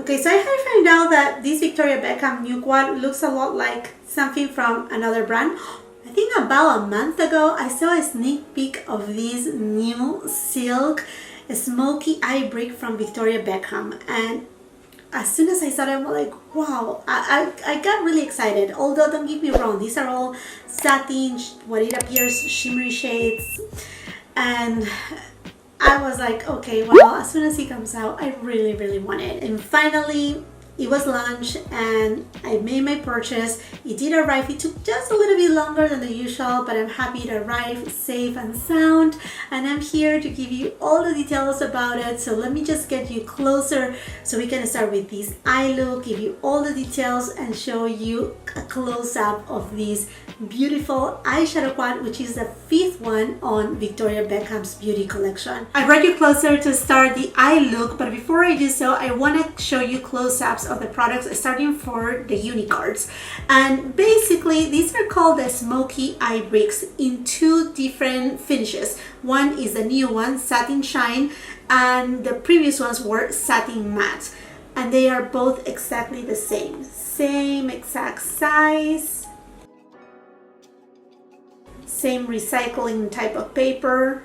Okay, so I have found out that this Victoria Beckham new quad looks a lot like something from another brand. I think about a month ago I saw a sneak peek of this new silk Smokey eye brick from Victoria Beckham, and as soon as I saw it, I'm like, wow, I got really excited. Although don't get me wrong, these are all satin, what it appears, shimmery shades, and I was like, okay, well, as soon as it comes out, I really want it. And finally, it was launched and I made my purchase. It did arrive. It took just a little bit longer than the usual, but I'm happy it arrived safe and sound. And I'm here to give you all the details about it. So let me just get you closer so we can start with this eye look, give you all the details and show you a close-up of this beautiful eyeshadow quad, which is the 5th one on Victoria Beckham's beauty collection. I brought you closer to start the eye look, but before I do so, I want to show you close-ups of the products, starting for the unicards. And basically these are called the Smokey eye bricks in 2 different finishes. One is the new one, Satin Shine, and the previous ones were Satin Matte, and they are both exactly the same exact size, same recycling type of paper.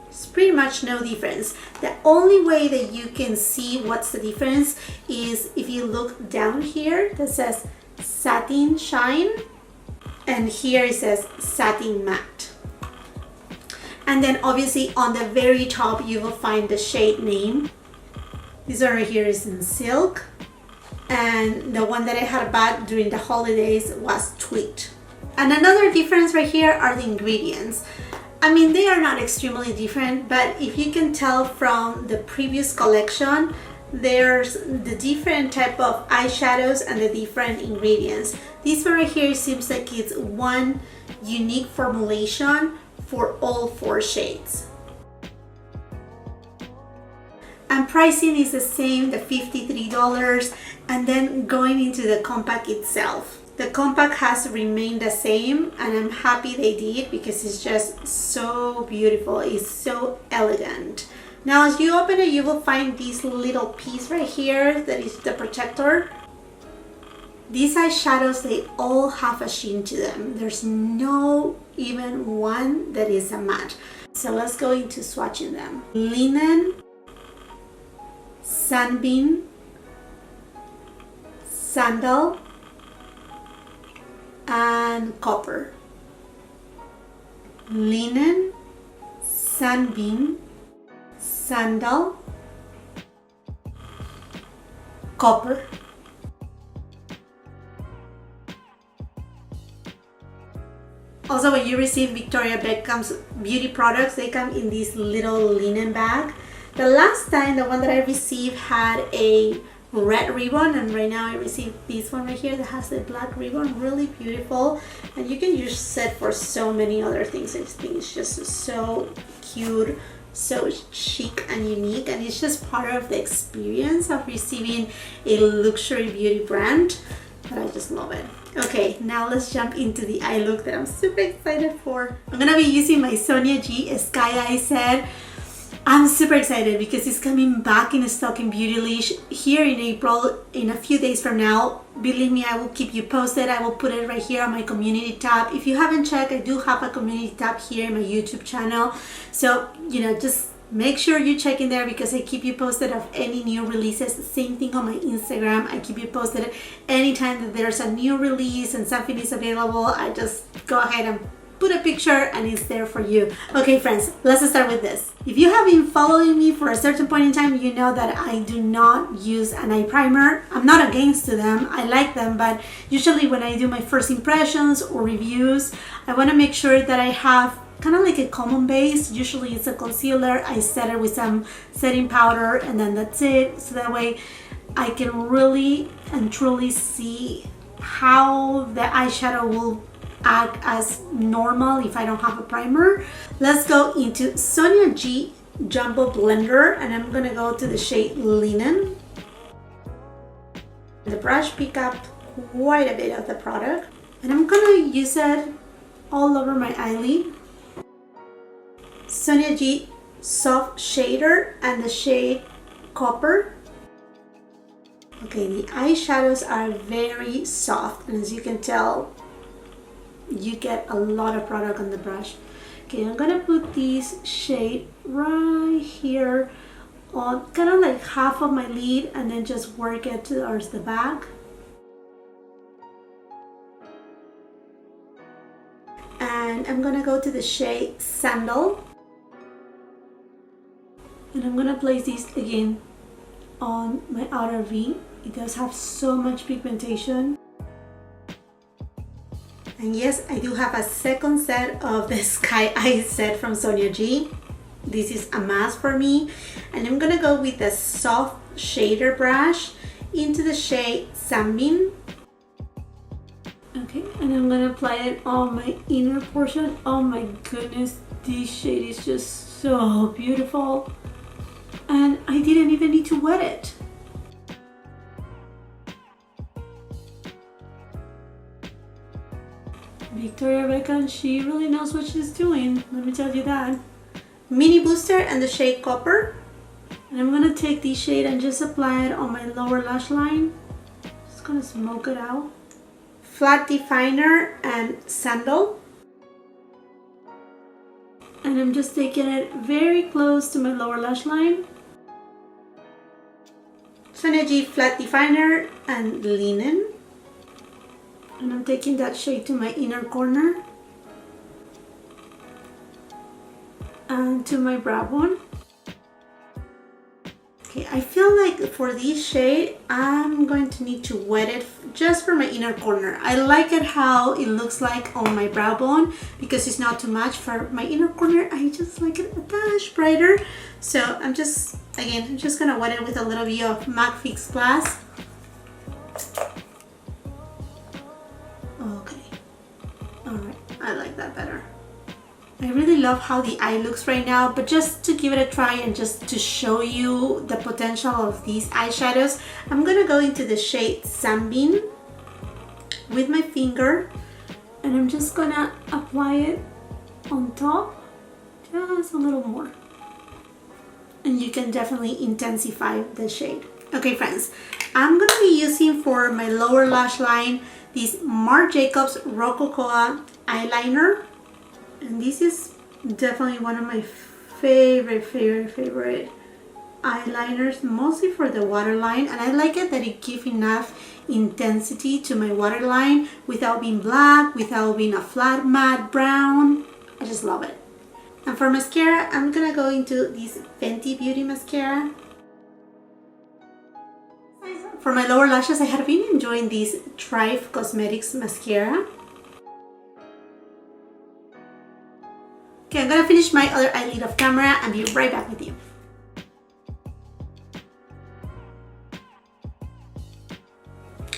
It's pretty much no difference. The only way that you can see what's the difference is if you look down here that says Satin Shine, and here it says Satin Matte. And then obviously on the very top you will find the shade name. This one right here is in silk, and the one that I had bought during the holidays was tweaked. And another difference right here are the ingredients. I mean, they are not extremely different, but if you can tell from the previous collection, there's the different type of eyeshadows and the different ingredients. This one right here seems like it's one unique formulation for all 4 shades. And pricing is the same, the $53, and then going into the compact itself. The compact has remained the same, and I'm happy they did because it's just so beautiful. It's so elegant. Now as you open it, you will find this little piece right here that is the protector. These eyeshadows, they all have a sheen to them. There's no even one that is a matte. So let's go into swatching them. Linen, Sunbeam, Sandal, and Copper. Linen, Sunbeam, Sandal, Copper. Also, when you receive Victoria Beckham's beauty products, they come in this little linen bag. The last time, the one that I received had a red ribbon, and right now I received this one right here that has the black ribbon. Really beautiful, and you can use it for so many other things. I think it's just so cute, so chic and unique, and it's just part of the experience of receiving a luxury beauty brand, but I just love it. Okay, now let's jump into the eye look that I'm super excited for. I'm gonna be using my Sonia G Sky Eye set. I'm super excited because it's coming back in stock in Beautylish here in April, in a few days from now. Believe me, I will keep you posted. I will put it right here on my community tab. If you haven't checked, I do have a community tab here in my YouTube channel. So, you know, just make sure you check in there because I keep you posted of any new releases. Same thing on my Instagram. I keep you posted anytime that there's a new release and something is available. I just go ahead and put a picture and it's there for you. Okay friends, let's start with this. If you have been following me for a certain point in time, you know that I do not use an eye primer. I'm not against them, I like them, but usually when I do my first impressions or reviews, I want to make sure that I have kind of like a common base. Usually it's a concealer. I set it with some setting powder and then that's it. So that way I can really and truly see how the eyeshadow will act as normal if I don't have a primer. Let's go into Sonia G Jumbo Blender, and I'm gonna go to the shade Linen. The brush pick up quite a bit of the product, and I'm gonna use it all over my eyelid. Sonia G Soft Shader and the shade Copper. Okay, the eyeshadows are very soft, and as you can tell, you get a lot of product on the brush. Okay, I'm gonna put this shade right here on kind of like half of my lid, and then just work it towards the back. And I'm gonna go to the shade Sandal, and I'm gonna place this again on my outer V. It does have so much pigmentation. And yes, I do have a second set of the Sky Eyes set from Sonia G. This is a must for me. And I'm gonna go with the soft shader brush into the shade Sunbeam. Okay, and I'm gonna apply it on my inner portion. Oh my goodness, this shade is just so beautiful. And I didn't even need to wet it. Victoria Beckham, she really knows what she's doing, let me tell you that. Mini booster and the shade Copper. And I'm gonna take this shade and just apply it on my lower lash line. Just gonna smoke it out. Flat definer and Sandal. And I'm just taking it very close to my lower lash line. Sonia G flat definer and Linen. And I'm taking that shade to my inner corner and to my brow bone. Okay, I feel like for this shade, I'm going to need to wet it just for my inner corner. I like it how it looks like on my brow bone because it's not too much. For my inner corner, I just like it a dash brighter. So I'm just gonna wet it with a little bit of MAC Fix Plus. Okay, all right, I like that better. I really love how the eye looks right now, but just to give it a try and just to show you the potential of these eyeshadows, I'm gonna go into the shade Sunbeam with my finger, and I'm just gonna apply it on top, just a little more. And you can definitely intensify the shade. Okay friends, I'm gonna be using for my lower lash line this Marc Jacobs Rococoa eyeliner. And this is definitely one of my favorite eyeliners, mostly for the waterline. And I like it that it gives enough intensity to my waterline without being black, without being a flat matte brown. I just love it. And for mascara, I'm gonna go into this Fenty Beauty mascara. For my lower lashes, I have been enjoying this Thrive Cosmetics mascara. Okay, I'm gonna finish my other eyelid off camera and be right back with you.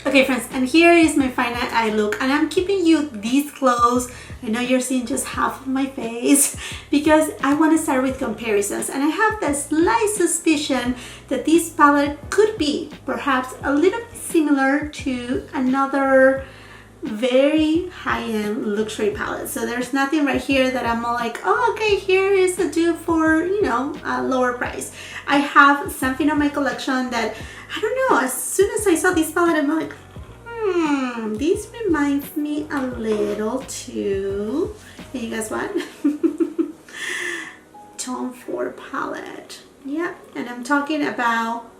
Okay friends, and here is my final eye look, and I'm keeping you this close. I know you're seeing just half of my face because I want to start with comparisons, and I have the slight suspicion that this palette could be perhaps a little bit similar to another very high-end luxury palette. So there's nothing right here that I'm all like, oh okay, here is a dupe for, you know, a lower price. I have something on my collection that, I don't know, as soon as I saw this palette, I'm like, this reminds me a little to, can you guess what? Tom Ford palette. Yeah, and I'm talking about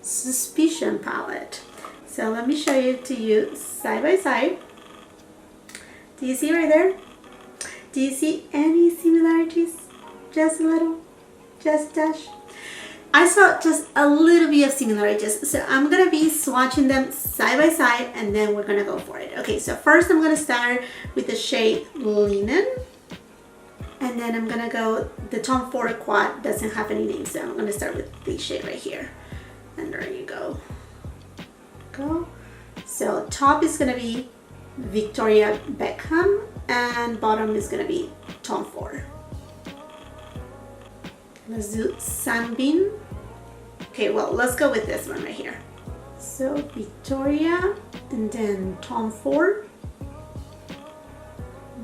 Suspicion palette. So let me show it to you side by side. Do you see right there? Do you see any similarities? Just a little? Just a dash? I saw just a little bit of similarities. So I'm going to be swatching them side by side and then we're going to go for it. Okay, so first I'm going to start with the shade Linen. And then I'm going to go, the Tom Ford Quad doesn't have any name, so I'm going to start with this shade right here. And there you go. So top is going to be Victoria Beckham and bottom is going to be Tom Ford. Let's do Sunbeam. Okay, well, let's go with this one right here. So Victoria and then Tom Ford.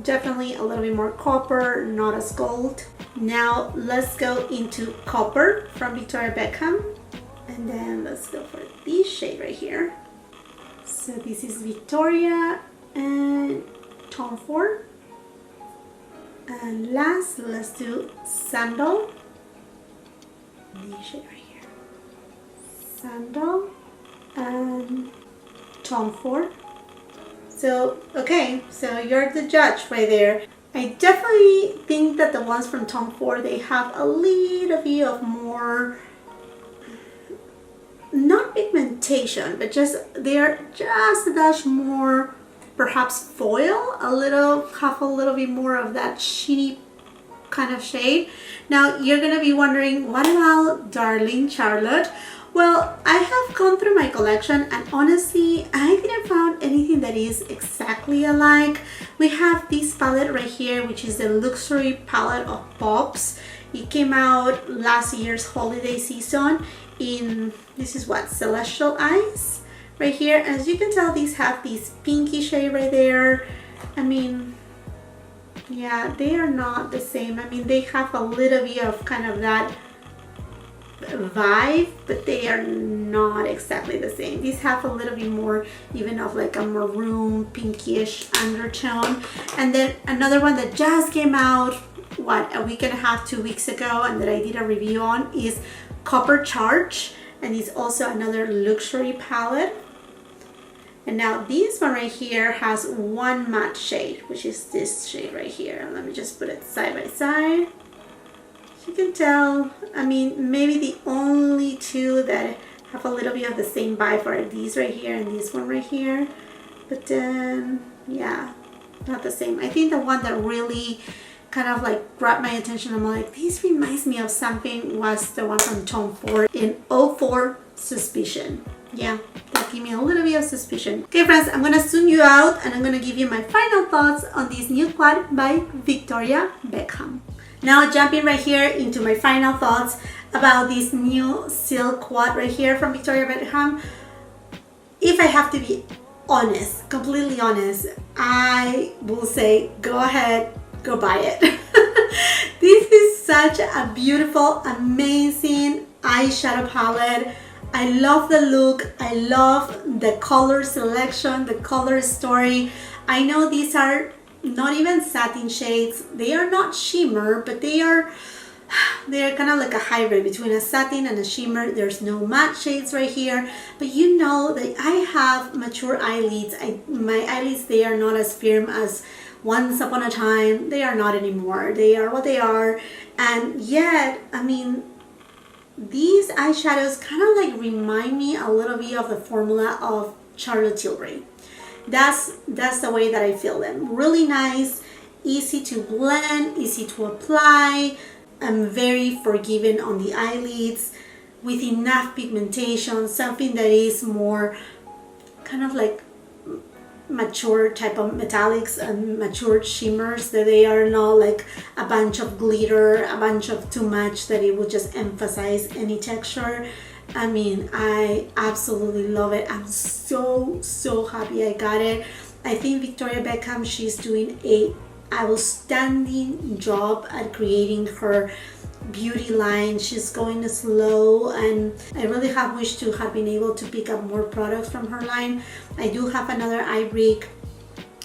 Definitely a little bit more copper, not as gold. Now let's go into Copper from Victoria Beckham. And And then let's go for this shade right here. So this is Victoria and Tom Ford. And last, let's do Sandal. This shade right here. Sandal and Tom Ford. So, okay, so you're the judge right there. I definitely think that the ones from Tom Ford, they have a little bit of more, not pigmentation, but just, they're just a dash more, perhaps foil, have a little bit more of that sheeny kind of shade. Now, you're gonna be wondering, what about Darling Charlotte? Well, I have gone through my collection and honestly, I didn't find anything that is exactly alike. We have this palette right here, which is the luxury palette of Pops. It came out last year's holiday season in, this is what, Celestial Eyes right here. As you can tell, these have this pinky shade right there. I mean, yeah, they are not the same. I mean, they have a little bit of kind of that vibe, but they are not exactly the same. These have a little bit more even of like a maroon pinkish undertone. And then another one that just came out, what, a week and a half, 2 weeks ago, and that I did a review on is Copper Charge, and it's also another luxury palette. And now this one right here has one matte shade, which is this shade right here. Let me just put it side by side. You can tell, I mean, maybe the only two that have a little bit of the same vibe are these right here and this one right here. But then, yeah, not the same. I think the one that really kind of like grabbed my attention, I'm like, this reminds me of something, was the one from Tom Ford in 04 Suspicion. Yeah, that gave me a little bit of suspicion. Okay friends, I'm gonna zoom you out and I'm gonna give you my final thoughts on this new quad by Victoria Beckham. Now jumping right here into my final thoughts about this new silk quad right here from Victoria Beckham. If I have to be honest, completely honest, I will say go ahead, go buy it. This is such a beautiful, amazing eyeshadow palette. I love the look, I love the color selection, the color story. I know these are not even satin shades, they are not shimmer, but they are kind of like a hybrid between a satin and a shimmer. There's no matte shades right here, but you know that I have mature eyelids. My eyelids, they are not as firm as once upon a time. They are not anymore. They are what they are. And yet, I mean, these eyeshadows kind of like remind me a little bit of the formula of Charlotte Tilbury. That's the way that I feel them. Really nice, easy to blend, easy to apply. I'm very forgiving on the eyelids with enough pigmentation, something that is more kind of like mature type of metallics and mature shimmers, that they are not like a bunch of glitter, a bunch of too much that it would just emphasize any texture. I mean, I absolutely love it. I'm so happy I got it. I think Victoria Beckham, she's doing a outstanding job at creating her beauty line. She's going slow, and I really have wished to have been able to pick up more products from her line. I do have another eye brick,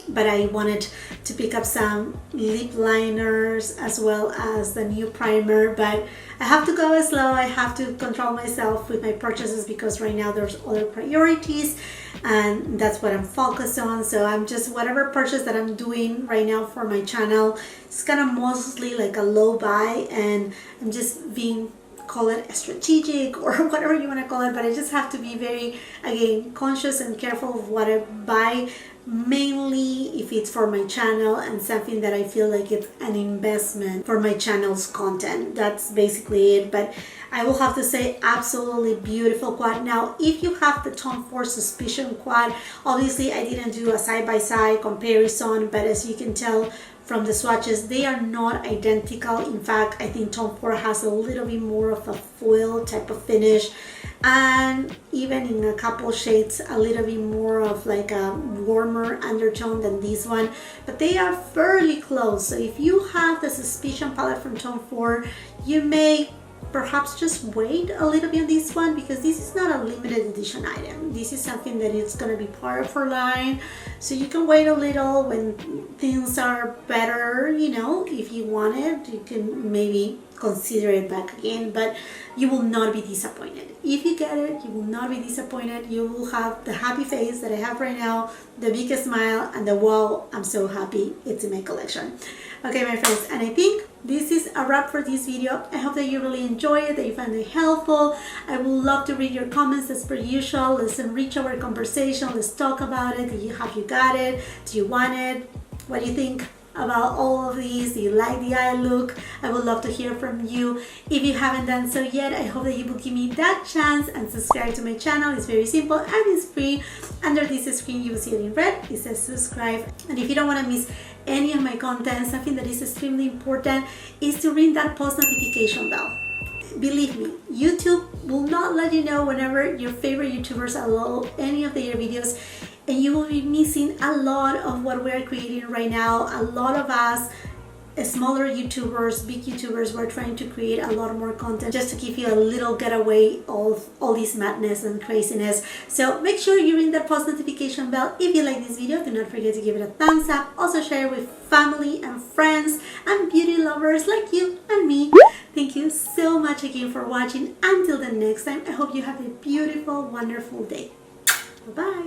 but I wanted to pick up some lip liners as well as the new primer, but I have to go slow. I have to control myself with my purchases because right now there's other priorities and that's what I'm focused on. So I'm just, whatever purchase that I'm doing right now for my channel, it's kind of mostly like a low buy, and I'm just being, call it strategic or whatever you want to call it, but I just have to be very, again, conscious and careful of what I buy, mainly if it's for my channel and something that I feel like it's an investment for my channel's content. That's basically it. But I will have to say, absolutely beautiful quad. Now, if you have the Tom Ford Suspicion quad, obviously I didn't do a side-by-side comparison, but as you can tell from the swatches, they are not identical. In fact, I think Tom Ford has a little bit more of a foil type of finish, and even in a couple shades a little bit more of like a warmer undertone than this one, but they are fairly close. So if you have the Suspicion palette from Tom Ford, you may perhaps just wait a little bit on this one, because this is not a limited edition item. This is something that is going to be part of her line, so you can wait a little when things are better, you know. If you want it, you can maybe consider it back again, but you will not be disappointed. If you get it, you will not be disappointed. You will have the happy face that I have right now, the biggest smile, and the wow, I'm so happy it's in my collection. Okay, my friends, and I think this is a wrap for this video. I hope that you really enjoy it, that you find it helpful. I would love to read your comments as per usual. Let's enrich our conversation. Let's talk about it. Have you got it? Do you want it? What do you think about all of these? Do you like the eye look? I would love to hear from you. If you haven't done so yet, I hope that you will give me that chance and subscribe to my channel. It's very simple and it's free. Under this screen you will see it in red. It says subscribe. And if you don't want to miss any of my content, something that is extremely important is to ring that post notification bell. Believe me, YouTube will not let you know whenever your favorite YouTubers upload any of their videos, and you will be missing a lot of what we're creating right now. A lot of us, smaller YouTubers, big YouTubers, we're trying to create a lot more content just to give you a little getaway of all this madness and craziness. So make sure you ring that post notification bell. If you like this video, do not forget to give it a thumbs up. Also share it with family and friends and beauty lovers like you and me. Thank you so much again for watching. Until the next time, I hope you have a beautiful, wonderful day. Bye-bye.